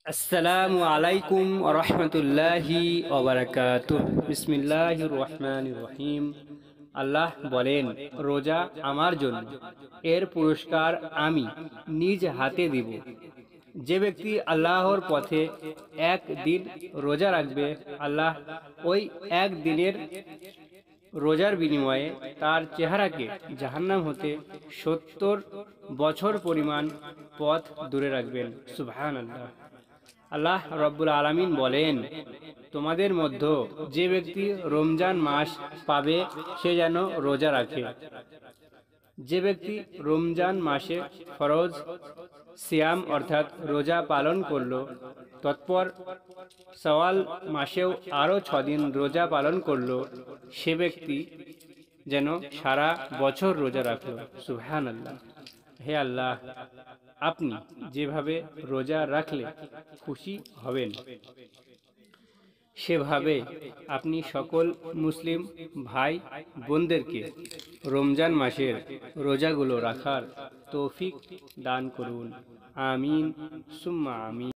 আসসালামু আলাইকুম রহমতুল্লাহি ওবারাকাতুহ। বিসমিল্লাহির রহমানির রহিম। আল্লাহ বলেন, রোজা আমার জন্য, এর পুরস্কার আমি নিজ হাতে দিব। যে ব্যক্তি আল্লাহর পথে এক দিন রোজা রাখবে, আল্লাহ ওই এক দিনের রোজার বিনিময়ে তার চেহারাকে জাহান্নাম হতে 70 বছর পরিমাণ পথ দূরে রাখবেন। সুবহানাল্লাহ। আল্লাহ রব্বুল আলামিন বলেন, তোমাদের মধ্যে যে ব্যক্তি রমজান মাস পাবে সে যেন রোজা রাখে। যে ব্যক্তি রমজান মাসে ফরজ সিয়াম অর্থাৎ রোজা পালন করলো, তৎপর সওয়াল মাসেও আরও 6 দিন রোজা পালন করলো, সে ব্যক্তি যেন সারা বছর রোজা রাখলো। সুবহানাল্লাহ। হে আল্লাহ, আপনি যেভাবে রোজা রাখলে খুশি হবেন, সেভাবে আপনি সকল মুসলিম ভাই বোনদেরকে রমজান মাসের রোজাগুলো রাখার তৌফিক দান করুন। আমিন সুম্মা আমিন।